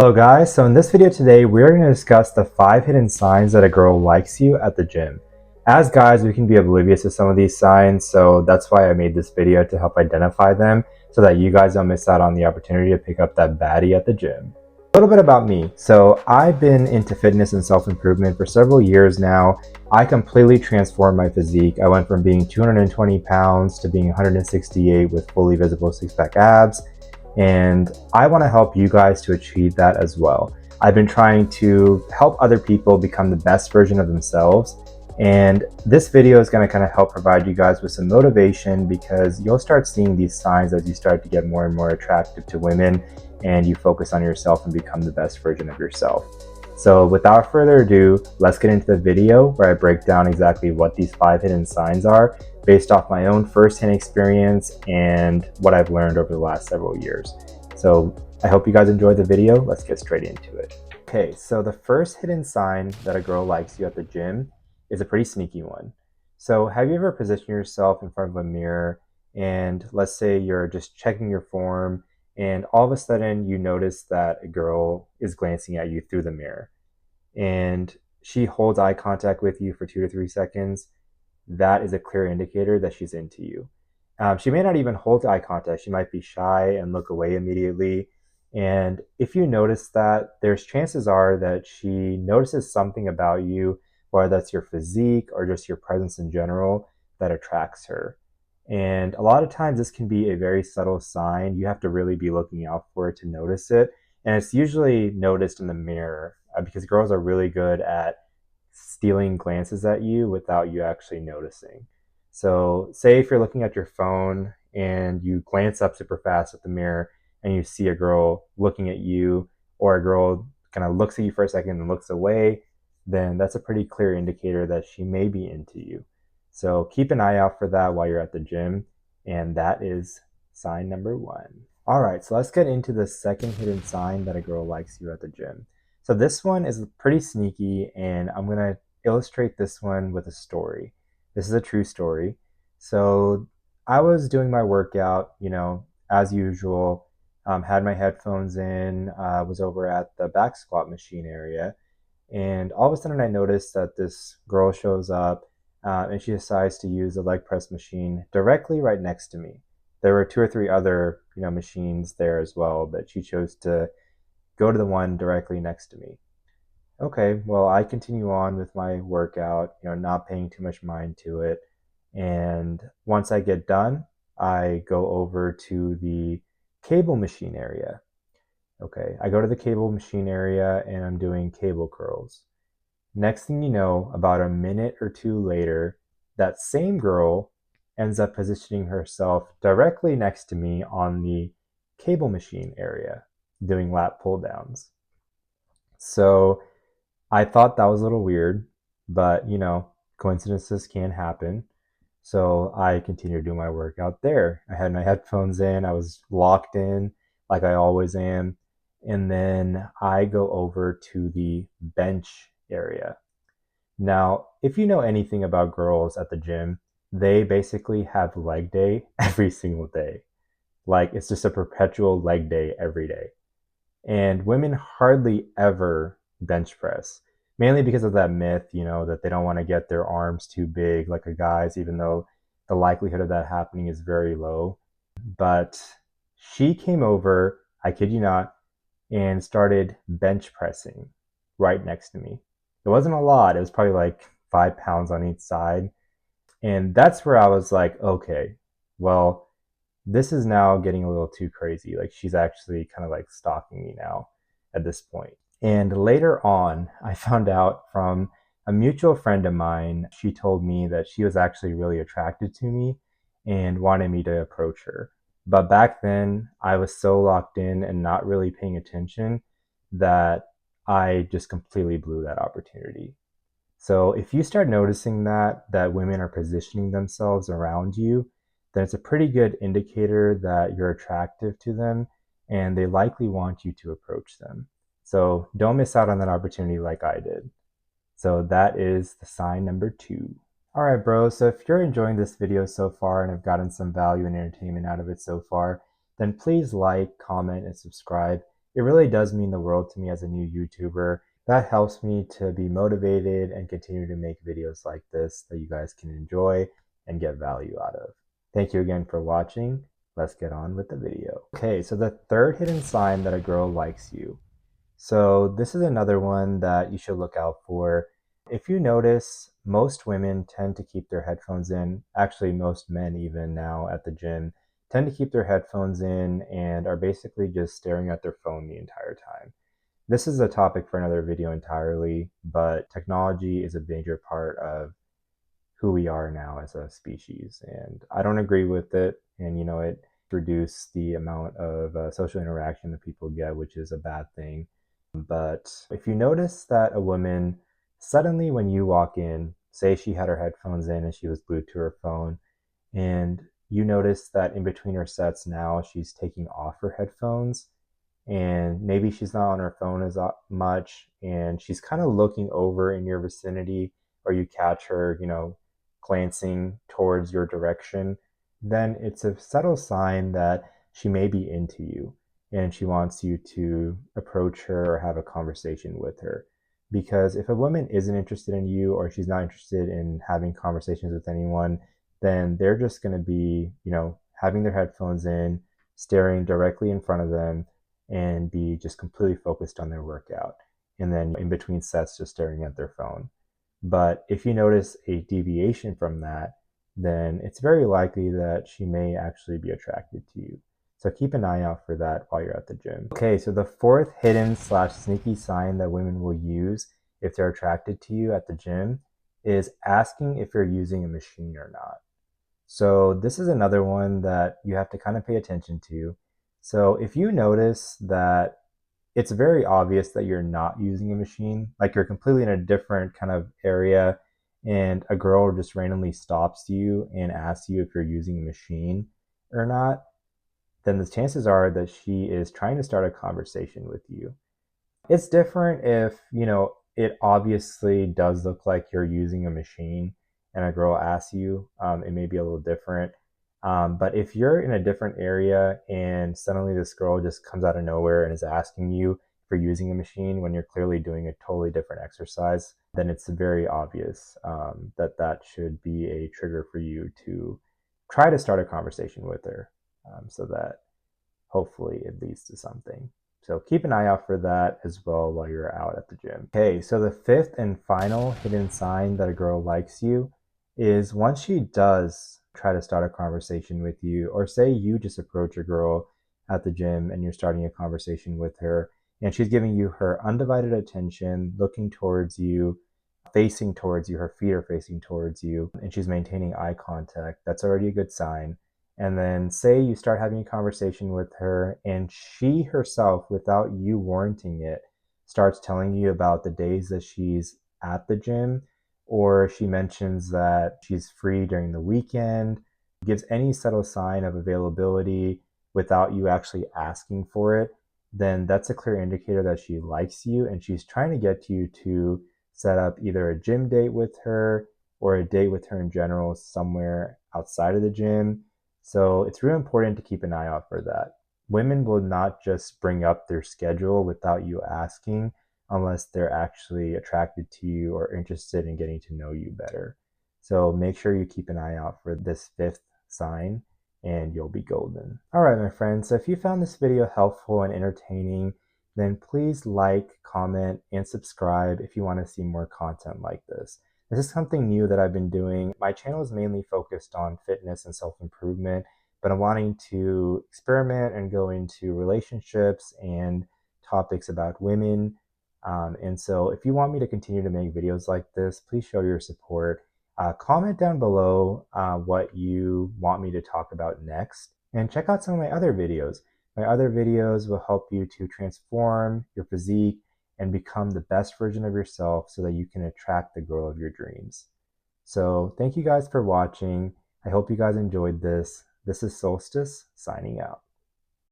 Hello guys, so in this video today we're going to discuss the 5 hidden signs that a girl likes you at the gym. As guys, we can be oblivious to some of these signs, so that's why I made this video to help identify them so that you guys don't miss out on the opportunity to pick up that baddie at the gym. A little bit about me. So I've been into fitness and self-improvement for several years now. I completely transformed my physique. I went from being 220 pounds to being 168 with fully visible six-pack abs. And I want to help you guys to achieve that as well. I've been trying to help other people become the best version of themselves. And this video is going to kind of help provide you guys with some motivation because you'll start seeing these signs as you start to get more and more attractive to women and you focus on yourself and become the best version of yourself. So without further ado, let's get into the video where I break down exactly what these 5 hidden signs are based off my own first-hand experience and what I've learned over the last several years. So I hope you guys enjoyed the video. Let's get straight into it. Okay, so the first hidden sign that a girl likes you at the gym is a pretty sneaky one. So have you ever positioned yourself in front of a mirror and let's say you're just checking your form and all of a sudden you notice that a girl is glancing at you through the mirror and she holds eye contact with you for 2 to 3 seconds. That is a clear indicator that she's into you. She may not even hold eye contact. She might be shy and look away immediately. And if you notice that, there's chances are that she notices something about you, whether that's your physique or just your presence in general, that attracts her. And a lot of times this can be a very subtle sign. You have to really be looking out for it to notice it. And it's usually noticed in the mirror because girls are really good at stealing glances at you without you actually noticing. So say if you're looking at your phone and you glance up super fast at the mirror and you see a girl looking at you or a girl kind of looks at you for a second and looks away, then that's a pretty clear indicator that she may be into you. So keep an eye out for that while you're at the gym, and that is sign number 1. All right, so let's get into the second hidden sign that a girl likes you at the gym. So this one is pretty sneaky, and I'm going to illustrate this one with a story. This is a true story. So I was doing my workout, as usual, had my headphones in, was over at the back squat machine area, and all of a sudden I noticed that this girl shows up and she decides to use the leg press machine directly right next to me. There were 2 or 3 other, machines there as well, but she chose to go to the one directly next to me. Okay, well, I continue on with my workout, not paying too much mind to it. And once I get done, I go over to the cable machine area. Okay, I go to the cable machine area and I'm doing cable curls. Next thing you know, about a minute or 2 later, that same girl ends up positioning herself directly next to me on the cable machine area, doing lat pull downs. So I thought that was a little weird, but coincidences can happen. So I continued to do my workout there. I had my headphones in, I was locked in like I always am. And then I go over to the bench area. Now, if you know anything about girls at the gym, they basically have leg day every single day. Like it's just a perpetual leg day every day. And women hardly ever bench press, mainly because of that myth, that they don't want to get their arms too big like a guy's, even though the likelihood of that happening is very low. But she came over, I kid you not, and started bench pressing right next to me. It wasn't a lot, it was probably like 5 pounds on each side. And that's where I was like, okay, well, this is now getting a little too crazy. Like she's actually kind of like stalking me now at this point. And later on, I found out from a mutual friend of mine, she told me that she was actually really attracted to me and wanted me to approach her. But back then, I was so locked in and not really paying attention that I just completely blew that opportunity. So if you start noticing that women are positioning themselves around you, then it's a pretty good indicator that you're attractive to them and they likely want you to approach them. So don't miss out on that opportunity like I did. So that is the sign number 2. All right, bro. So if you're enjoying this video so far and have gotten some value and entertainment out of it so far, then please like, comment, and subscribe. It really does mean the world to me as a new YouTuber. That helps me to be motivated and continue to make videos like this that you guys can enjoy and get value out of. Thank you again for watching. Let's get on with the video. Okay, so the third hidden sign that a girl likes you. So this is another one that you should look out for. If you notice, most women tend to keep their headphones in. Actually, most men even now at the gym tend to keep their headphones in and are basically just staring at their phone the entire time. This is a topic for another video entirely, but technology is a major part of who we are now as a species. And I don't agree with it. And, it reduces the amount of social interaction that people get, which is a bad thing. But if you notice that a woman suddenly, when you walk in, say she had her headphones in and she was glued to her phone, and you notice that in between her sets now she's taking off her headphones, and maybe she's not on her phone as much, and she's kind of looking over in your vicinity, or you catch her, glancing towards your direction, then it's a subtle sign that she may be into you and she wants you to approach her or have a conversation with her. Because if a woman isn't interested in you, or she's not interested in having conversations with anyone, then they're just going to be, having their headphones in, staring directly in front of them, and be just completely focused on their workout. And then in between sets, just staring at their phone. But if you notice a deviation from that, then it's very likely that she may actually be attracted to you. So keep an eye out for that while you're at the gym. Okay, so the fourth hidden / sneaky sign that women will use if they're attracted to you at the gym is asking if you're using a machine or not. So this is another one that you have to kind of pay attention to. So if you notice that it's very obvious that you're not using a machine, like you're completely in a different kind of area, and a girl just randomly stops you and asks you if you're using a machine or not, then the chances are that she is trying to start a conversation with you. It's different if, it obviously does look like you're using a machine and a girl asks you. It may be a little different. But if you're in a different area and suddenly this girl just comes out of nowhere and is asking you for using a machine when you're clearly doing a totally different exercise, then it's very obvious that that should be a trigger for you to try to start a conversation with her, so that hopefully it leads to something. So keep an eye out for that as well while you're out at the gym. Okay, so the fifth and final hidden sign that a girl likes you is once she does try to start a conversation with you, or say you just approach a girl at the gym and you're starting a conversation with her, and she's giving you her undivided attention, looking towards you, facing towards you, her feet are facing towards you, and she's maintaining eye contact, that's already a good sign. And then say you start having a conversation with her and she herself, without you warranting it, starts telling you about the days that she's at the gym, or she mentions that she's free during the weekend, gives any subtle sign of availability without you actually asking for it, then that's a clear indicator that she likes you and she's trying to get you to set up either a gym date with her or a date with her in general somewhere outside of the gym. So it's really important to keep an eye out for that. Women will not just bring up their schedule without you asking unless they're actually attracted to you or interested in getting to know you better. So make sure you keep an eye out for this fifth sign and you'll be golden. All right, my friends, so if you found this video helpful and entertaining, then please like, comment, and subscribe if you want to see more content like this. This is something new that I've been doing. My channel is mainly focused on fitness and self-improvement, but I'm wanting to experiment and go into relationships and topics about women. And so if you want me to continue to make videos like this, please show your support. Comment down below what you want me to talk about next, and check out some of my other videos. My other videos will help you to transform your physique and become the best version of yourself so that you can attract the girl of your dreams. So thank you guys for watching. I hope you guys enjoyed this. This is Solstice signing out.